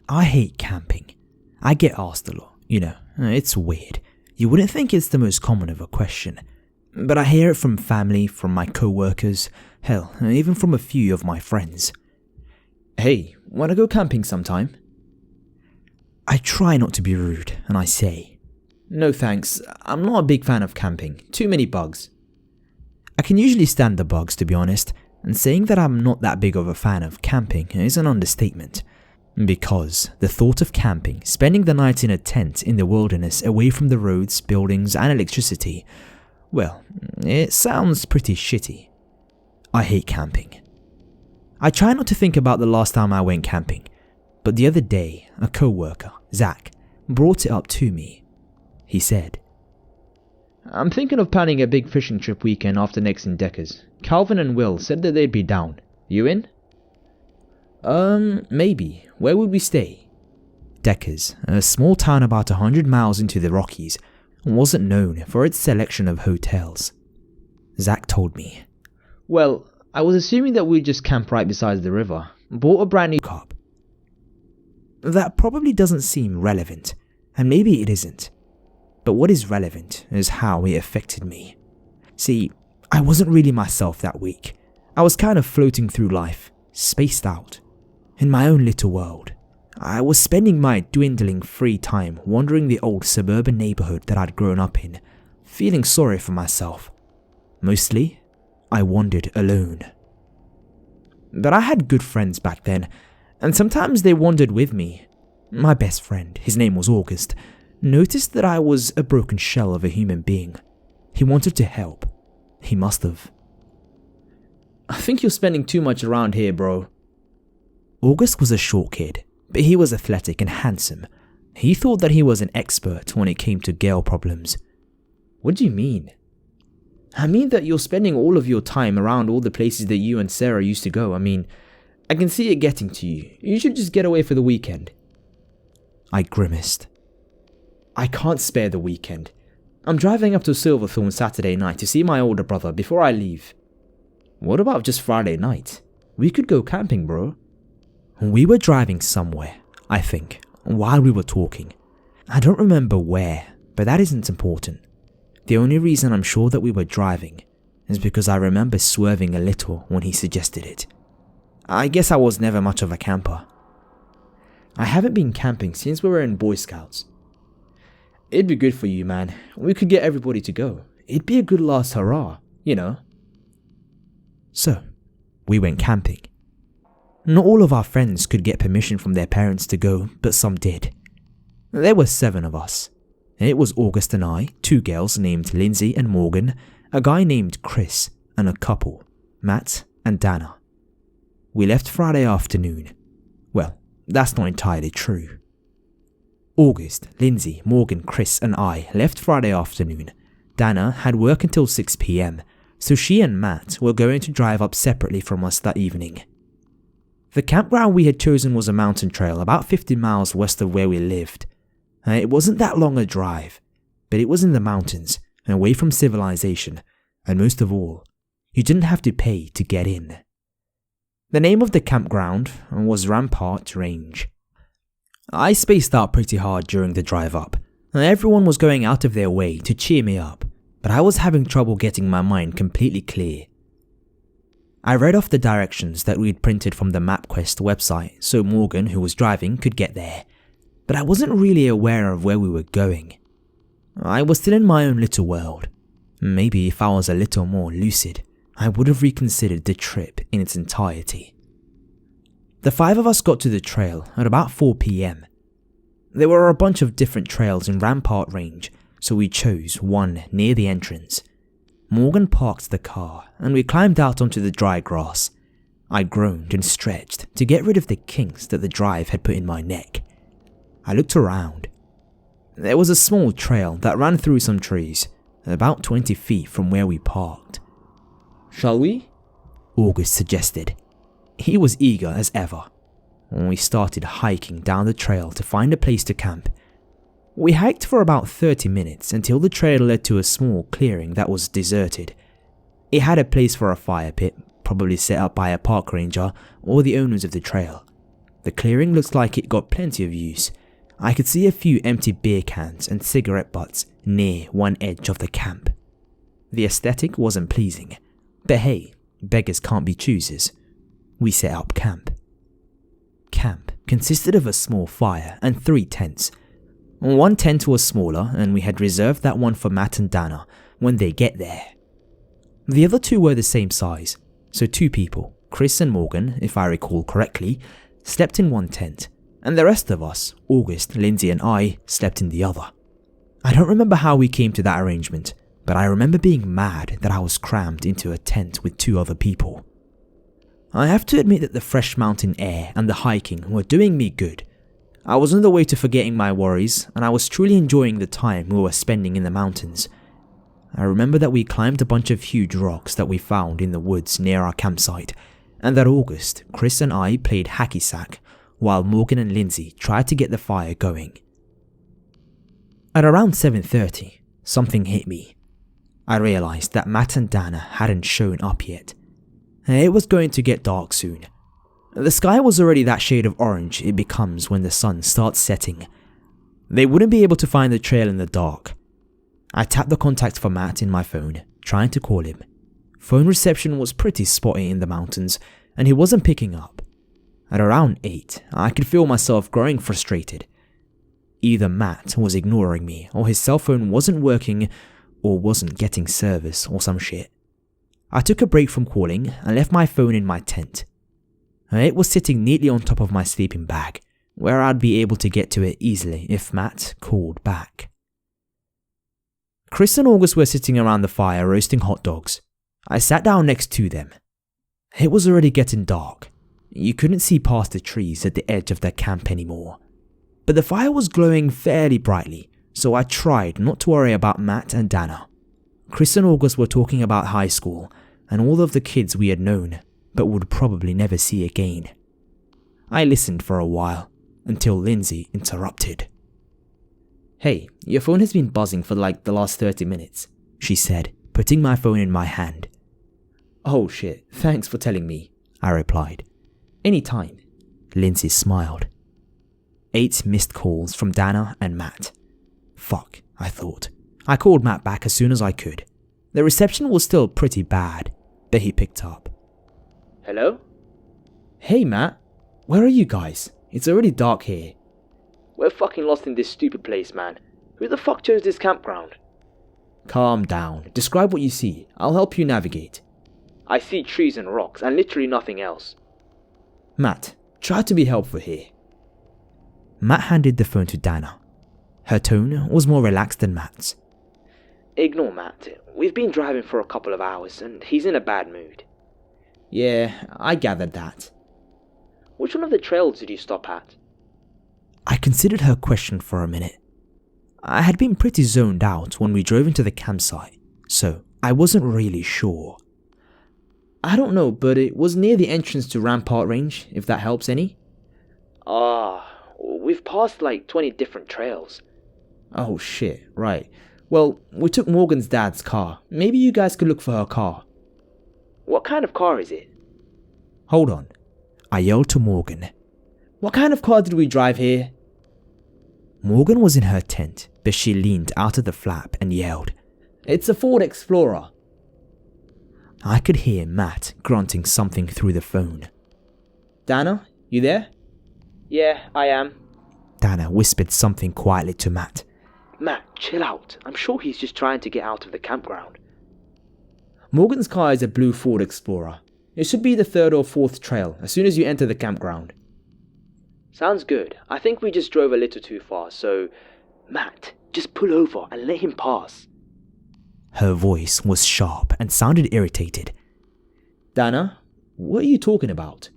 I hate camping. I get asked a lot, it's weird. You wouldn't think it's the most common of a question. But I hear it from family, from my co-workers, hell, even from a few of my friends. Hey, wanna go camping sometime? I try not to be rude, and I say, no thanks, I'm not a big fan of camping, too many bugs. I can usually stand the bugs, to be honest, and saying that I'm not that big of a fan of camping is an understatement. Because the thought of camping, spending the night in a tent in the wilderness away from the roads, buildings and electricity, well, it sounds pretty shitty. I hate camping. I try not to think about the last time I went camping, but the other day, a co-worker, Zach, brought it up to me. He said, I'm thinking of planning a big fishing trip weekend after next in Deckers. Calvin and Will said that they'd be down. You in? Maybe. Where would we stay? Deckers, a small town about 100 miles into the Rockies, wasn't known for its selection of hotels. Zach told me, well, I was assuming that we'd just camp right beside the river. Bought a brand new car. That probably doesn't seem relevant, and maybe it isn't. But what is relevant is how it affected me. See, I wasn't really myself that week. I was kind of floating through life, spaced out, in my own little world. I was spending my dwindling free time wandering the old suburban neighborhood that I'd grown up in, feeling sorry for myself. Mostly, I wandered alone. But I had good friends back then, and sometimes they wandered with me. My best friend, his name was August, noticed that I was a broken shell of a human being. He wanted to help. He must have. I think you're spending too much around here, bro. August was a short kid, but he was athletic and handsome. He thought that he was an expert when it came to girl problems. What do you mean? I mean that you're spending all of your time around all the places that you and Sarah used to go. I can see it getting to you. You should just get away for the weekend. I grimaced. I can't spare the weekend. I'm driving up to Silverthorne Saturday night to see my older brother before I leave. What about just Friday night? We could go camping, bro. We were driving somewhere, I think, while we were talking. I don't remember where, but that isn't important. The only reason I'm sure that we were driving is because I remember swerving a little when he suggested it. I guess I was never much of a camper. I haven't been camping since we were in Boy Scouts. It'd be good for you, man. We could get everybody to go. It'd be a good last hurrah, So, we went camping. Not all of our friends could get permission from their parents to go, but some did. There were 7 of us. It was August and I, 2 girls named Lindsay and Morgan, a guy named Chris, and a couple, Matt and Dana. We left Friday afternoon. Well, that's not entirely true. August, Lindsay, Morgan, Chris and I left Friday afternoon. Dana had work until 6 p.m, so she and Matt were going to drive up separately from us that evening. The campground we had chosen was a mountain trail about 50 miles west of where we lived. It wasn't that long a drive, but it was in the mountains, away from civilization, and most of all, you didn't have to pay to get in. The name of the campground was Rampart Range. I spaced out pretty hard during the drive up. Everyone was going out of their way to cheer me up, but I was having trouble getting my mind completely clear. I read off the directions that we'd printed from the MapQuest website so Morgan, who was driving, could get there, but I wasn't really aware of where we were going. I was still in my own little world. Maybe if I was a little more lucid, I would have reconsidered the trip in its entirety. The 5 of us got to the trail at about 4 p.m. There were a bunch of different trails in Rampart Range, so we chose one near the entrance. Morgan parked the car and we climbed out onto the dry grass. I groaned and stretched to get rid of the kinks that the drive had put in my neck. I looked around. There was a small trail that ran through some trees, about 20 feet from where we parked. Shall we? August suggested. He was eager as ever. We started hiking down the trail to find a place to camp. We hiked for about 30 minutes until the trail led to a small clearing that was deserted. It had a place for a fire pit, probably set up by a park ranger or the owners of the trail. The clearing looks like it got plenty of use. I could see a few empty beer cans and cigarette butts near one edge of the camp. The aesthetic wasn't pleasing, but hey, beggars can't be choosers. We set up camp. Camp consisted of a small fire and 3 tents. One tent was smaller, and we had reserved that one for Matt and Dana when they get there. The other 2 were the same size, so 2 people, Chris and Morgan, if I recall correctly, slept in one tent, and the rest of us, August, Lindsay and I, slept in the other. I don't remember how we came to that arrangement, but I remember being mad that I was crammed into a tent with 2 other people. I have to admit that the fresh mountain air and the hiking were doing me good. I was on the way to forgetting my worries, and I was truly enjoying the time we were spending in the mountains. I remember that we climbed a bunch of huge rocks that we found in the woods near our campsite, and that August, Chris and I played hacky sack, while Morgan and Lindsay tried to get the fire going. At around 7:30, something hit me. I realized that Matt and Dana hadn't shown up yet. It was going to get dark soon. The sky was already that shade of orange it becomes when the sun starts setting. They wouldn't be able to find the trail in the dark. I tapped the contact for Matt in my phone, trying to call him. Phone reception was pretty spotty in the mountains, and he wasn't picking up. At around 8, I could feel myself growing frustrated. Either Matt was ignoring me, or his cell phone wasn't working, or wasn't getting service, or some shit. I took a break from calling and left my phone in my tent. It was sitting neatly on top of my sleeping bag, where I'd be able to get to it easily if Matt called back. Chris and August were sitting around the fire roasting hot dogs. I sat down next to them. It was already getting dark. You couldn't see past the trees at the edge of the camp anymore. But the fire was glowing fairly brightly, so I tried not to worry about Matt and Dana. Chris and August were talking about high school and all of the kids we had known, but would probably never see again. I listened for a while, until Lindsay interrupted. "Hey, your phone has been buzzing for like the last 30 minutes, she said, putting my phone in my hand. "Oh shit, thanks for telling me," I replied. "Anytime." Lindsay smiled. 8 missed calls from Dana and Matt. Fuck, I thought. I called Matt back as soon as I could. The reception was still pretty bad, but he picked up. "Hello? Hey Matt, where are you guys? It's already dark here." "We're fucking lost in this stupid place, man. Who the fuck chose this campground?" "Calm down. Describe what you see. I'll help you navigate." "I see trees and rocks and literally nothing else." "Matt, try to be helpful here." Matt handed the phone to Dana. Her tone was more relaxed than Matt's. "Ignore Matt. We've been driving for a couple of hours and he's in a bad mood." "Yeah, I gathered that." "Which one of the trails did you stop at?" I considered her question for a minute. I had been pretty zoned out when we drove into the campsite, so I wasn't really sure. "I don't know, but it was near the entrance to Rampart Range, if that helps any." We've passed like 20 different trails." "Oh shit, right. Well, we took Morgan's dad's car. Maybe you guys could look for her car." "What kind of car is it?" "Hold on," I yelled to Morgan. "What kind of car did we drive here?" Morgan was in her tent, but she leaned out of the flap and yelled, "It's a Ford Explorer." I could hear Matt grunting something through the phone. "Dana, you there?" "Yeah, I am." Dana whispered something quietly to Matt. "Matt, chill out. I'm sure he's just trying to get out of the campground." Morgan's car is a blue Ford Explorer. It should be the 3rd or 4th trail as soon as you enter the campground. "Sounds good. I think we just drove a little too far, so... Matt, just pull over and let him pass." Her voice was sharp and sounded irritated. "Dana, what are you talking about?"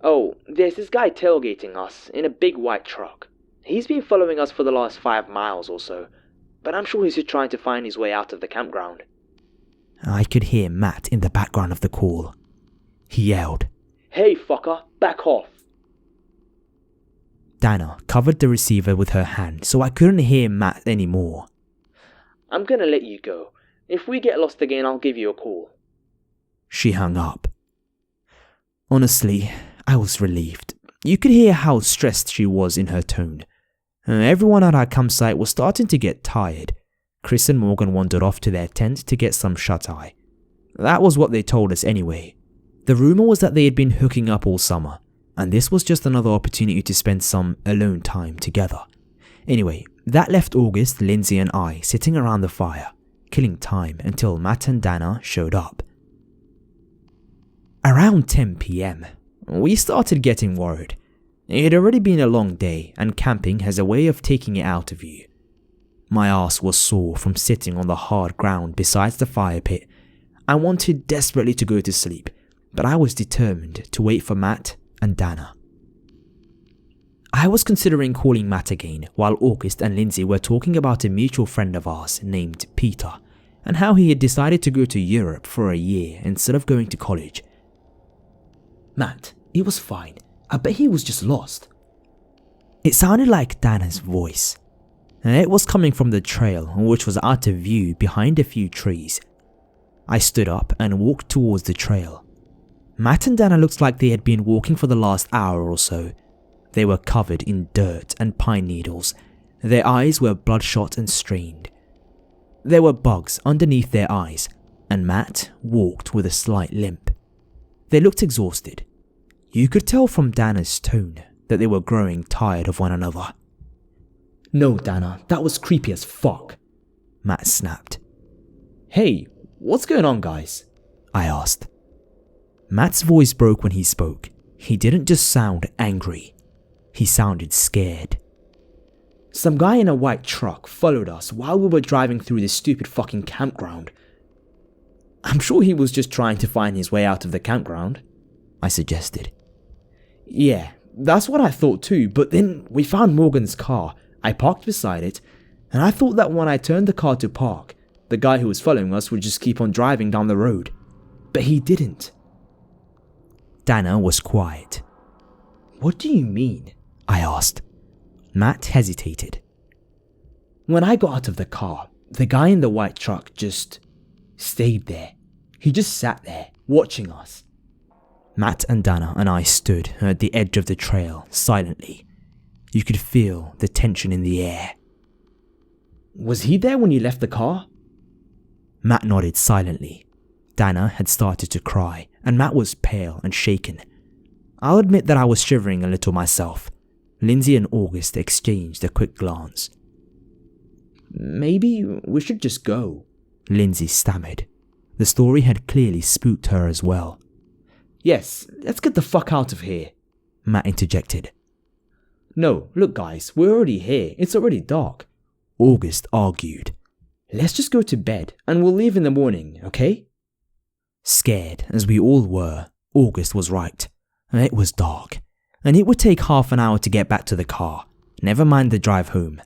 "Oh, there's this guy tailgating us in a big white truck. He's been following us for the last 5 miles or so, but I'm sure he's just trying to find his way out of the campground." I could hear Matt in the background of the call. He yelled, "Hey fucker, back off." Dana covered the receiver with her hand so I couldn't hear Matt anymore. "I'm gonna let you go. If we get lost again, I'll give you a call." She hung up. Honestly, I was relieved. You could hear how stressed she was in her tone. Everyone at our campsite was starting to get tired. Chris and Morgan wandered off to their tent to get some shut-eye. That was what they told us anyway. The rumor was that they had been hooking up all summer, and this was just another opportunity to spend some alone time together. Anyway, that left August, Lindsay and I sitting around the fire, killing time until Matt and Dana showed up. Around 10 PM, we started getting worried. It had already been a long day, and camping has a way of taking it out of you. My ass was sore from sitting on the hard ground beside the fire pit. I wanted desperately to go to sleep, but I was determined to wait for Matt and Dana. I was considering calling Matt again while August and Lindsay were talking about a mutual friend of ours named Peter, and how he had decided to go to Europe for a year instead of going to college. Matt, it was fine. I bet he was just lost. It sounded like Dana's voice. It was coming from the trail, which was out of view behind a few trees. I stood up and walked towards the trail. Matt and Dana looked like they had been walking for the last hour or so. They were covered in dirt and pine needles. Their eyes were bloodshot and strained. There were bugs underneath their eyes, and Matt walked with a slight limp. They looked exhausted. You could tell from Dana's tone that they were growing tired of one another. No, Dana, that was creepy as fuck, Matt snapped. Hey, what's going on, guys? I asked. Matt's voice broke when he spoke. He didn't just sound angry. He sounded scared. Some guy in a white truck followed us while we were driving through this stupid fucking campground. I'm sure he was just trying to find his way out of the campground, I suggested. Yeah, that's what I thought too, but then we found Morgan's car. I parked beside it, and I thought that when I turned the car to park, the guy who was following us would just keep on driving down the road. But he didn't. Dana was quiet. What do you mean? I asked. Matt hesitated. When I got out of the car, the guy in the white truck just stayed there. He just sat there, watching us. Matt and Dana and I stood at the edge of the trail, silently. You could feel the tension in the air. Was he there when you left the car? Matt nodded silently. Dana had started to cry, and Matt was pale and shaken. I'll admit that I was shivering a little myself. Lindsay and August exchanged a quick glance. Maybe we should just go, Lindsay stammered. The story had clearly spooked her as well. Yes, let's get the fuck out of here, Matt interjected. No, look guys, we're already here. It's already dark, August argued. Let's just go to bed and we'll leave in the morning, okay? Scared as we all were, August was right. It was dark, and it would take half an hour to get back to the car, never mind the drive home.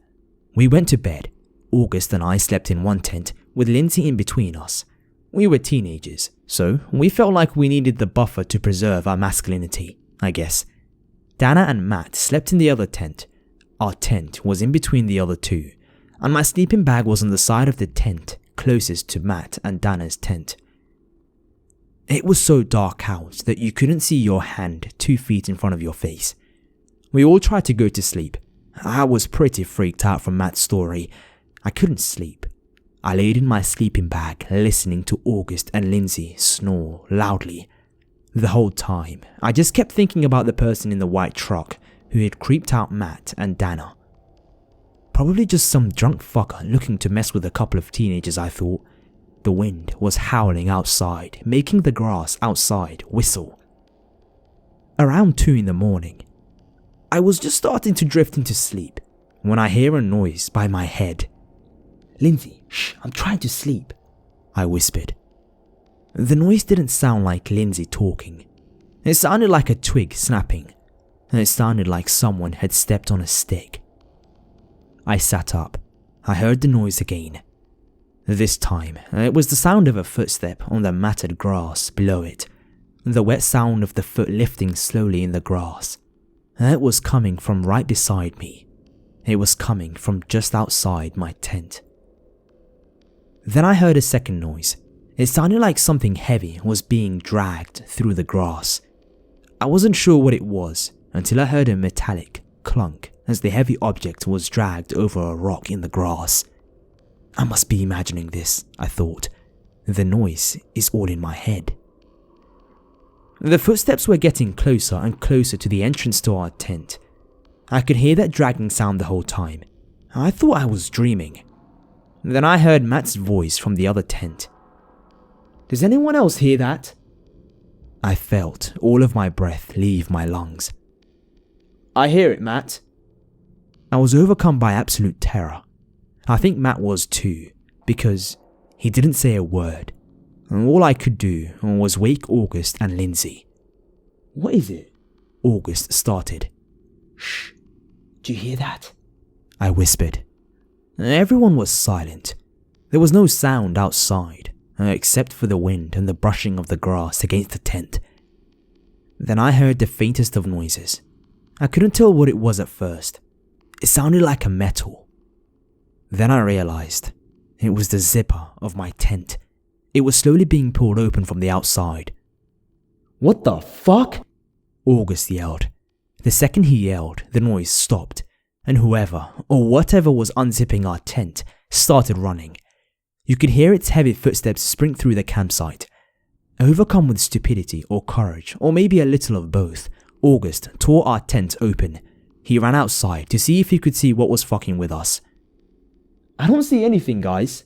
We went to bed. August and I slept in one tent, with Lindsay in between us. We were teenagers, so we felt like we needed the buffer to preserve our masculinity, I guess. Dana and Matt slept in the other tent. Our tent was in between the other two, and my sleeping bag was on the side of the tent closest to Matt and Dana's tent. It was so dark out that you couldn't see your hand 2 feet in front of your face. We all tried to go to sleep. I was pretty freaked out from Matt's story. I couldn't sleep. I laid in my sleeping bag listening to August and Lindsay snore loudly. The whole time, I just kept thinking about the person in the white truck who had creeped out Matt and Dana. Probably just some drunk fucker looking to mess with a couple of teenagers, I thought. The wind was howling outside, making the grass outside whistle. Around 2 in the morning, I was just starting to drift into sleep when I hear a noise by my head. Lindsay, shh, I'm trying to sleep, I whispered. The noise didn't sound like Lindsay talking. It sounded like a twig snapping, and it sounded like someone had stepped on a stick. I sat up. I heard the noise again. This time, it was the sound of a footstep on the matted grass below it, the wet sound of the foot lifting slowly in the grass. It was coming from right beside me. It was coming from just outside my tent. Then I heard a second noise. It sounded like something heavy was being dragged through the grass. I wasn't sure what it was, until I heard a metallic clunk as the heavy object was dragged over a rock in the grass. I must be imagining this, I thought. The noise is all in my head. The footsteps were getting closer and closer to the entrance to our tent. I could hear that dragging sound the whole time. I thought I was dreaming. Then I heard Matt's voice from the other tent. Does anyone else hear that? I felt all of my breath leave my lungs. I hear it, Matt. I was overcome by absolute terror. I think Matt was too, because he didn't say a word. And all I could do was wake August and Lindsay. What is it? August started. Shh. Do you hear that? I whispered. Everyone was silent. There was no sound outside, except for the wind and the brushing of the grass against the tent. Then I heard the faintest of noises. I couldn't tell what it was at first. It sounded like a metal. Then I realized it was the zipper of my tent. It was slowly being pulled open from the outside. What the fuck? August yelled. The second he yelled, the noise stopped, and whoever or whatever was unzipping our tent started running. You could hear its heavy footsteps sprint through the campsite. Overcome with stupidity or courage, or maybe a little of both, August tore our tent open. He ran outside to see if he could see what was fucking with us. I don't see anything, guys.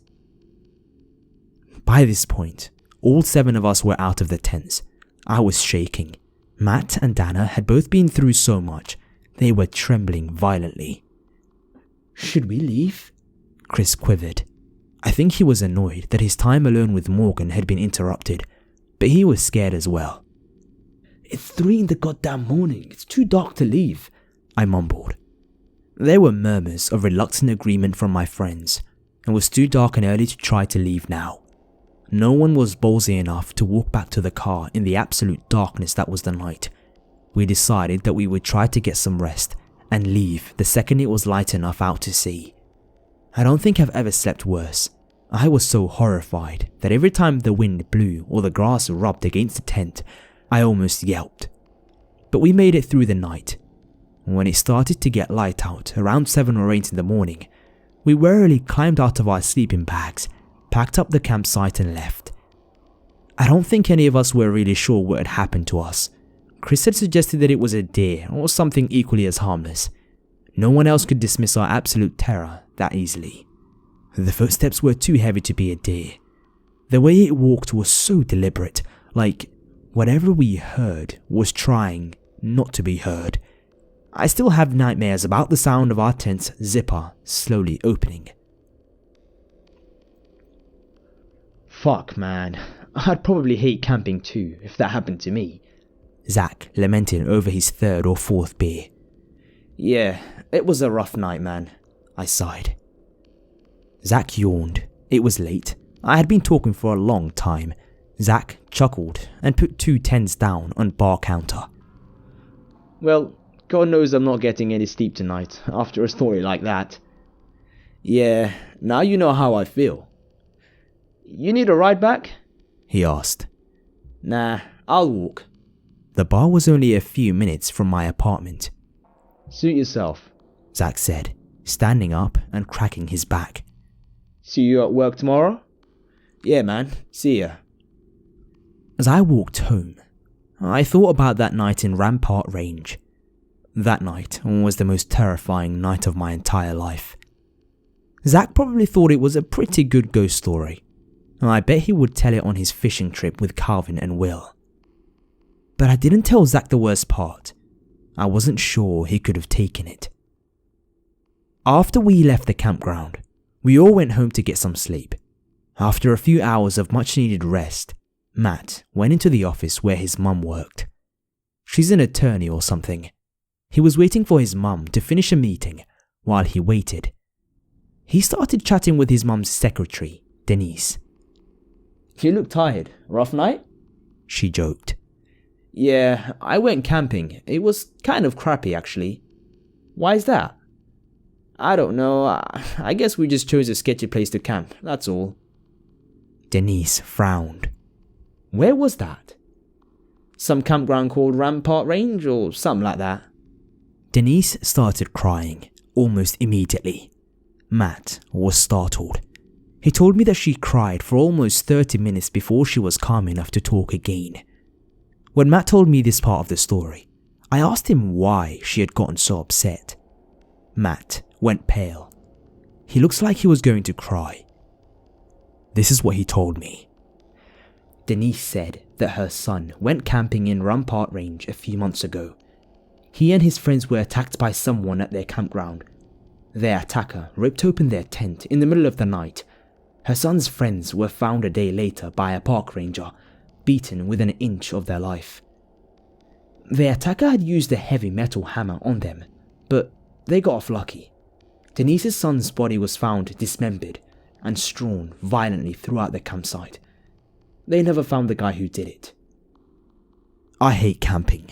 By this point, all 7 of us were out of the tents. I was shaking. Matt and Dana had both been through so much. They were trembling violently. Should we leave? Chris quivered. I think he was annoyed that his time alone with Morgan had been interrupted, but he was scared as well. It's 3 in the goddamn morning. It's too dark to leave, I mumbled. There were murmurs of reluctant agreement from my friends. It was too dark and early to try to leave now. No one was ballsy enough to walk back to the car in the absolute darkness that was the night. We decided that we would try to get some rest and leave the second it was light enough out to sea. I don't think I've ever slept worse. I was so horrified that every time the wind blew or the grass rubbed against the tent, I almost yelped. But we made it through the night. When it started to get light out around 7 or 8 in the morning, we warily climbed out of our sleeping bags, packed up the campsite and left. I don't think any of us were really sure what had happened to us. Chris had suggested that it was a deer or something equally as harmless. No one else could dismiss our absolute terror that easily. The footsteps were too heavy to be a deer. The way it walked was so deliberate, like whatever we heard was trying not to be heard. I still have nightmares about the sound of our tent's zipper slowly opening. Fuck, man. I'd probably hate camping too if that happened to me. Zach lamented over his 3rd or 4th beer. Yeah, it was a rough night, man. I sighed. Zach yawned. It was late. I had been talking for a long time. Zach chuckled and put 2 tens down on bar counter. Well, God knows I'm not getting any sleep tonight after a story like that. Yeah, now you know how I feel. You need a ride back? He asked. Nah, I'll walk. The bar was only a few minutes from my apartment. Suit yourself, Zach said, standing up and cracking his back. See you at work tomorrow? Yeah, man. See ya. As I walked home, I thought about that night in Rampart Range. That night was the most terrifying night of my entire life. Zach probably thought it was a pretty good ghost story. I bet he would tell it on his fishing trip with Calvin and Will. But I didn't tell Zach the worst part. I wasn't sure he could have taken it. After we left the campground, we all went home to get some sleep. After a few hours of much needed rest, Matt went into the office where his mum worked. She's an attorney or something. He was waiting for his mum to finish a meeting while he waited. He started chatting with his mum's secretary, Denise. You look tired. Rough night? She joked. Yeah, I went camping. It was kind of crappy, actually. Why is that? I don't know. I guess we just chose a sketchy place to camp, that's all. Denise frowned. Where was that? Some campground called Rampart Range or something like that. Denise started crying almost immediately. Matt was startled. He told me that she cried for almost 30 minutes before she was calm enough to talk again. When Matt told me this part of the story, I asked him why she had gotten so upset. Matt went pale. He looks like he was going to cry. This is what he told me. Denise said that her son went camping in Rampart Range a few months ago. He and his friends were attacked by someone at their campground. Their attacker ripped open their tent in the middle of the night. Her son's friends were found a day later by a park ranger, beaten within an inch of their life. The attacker had used a heavy metal hammer on them, but they got off lucky. Denise's son's body was found dismembered and strewn violently throughout the campsite. They never found the guy who did it. I hate camping.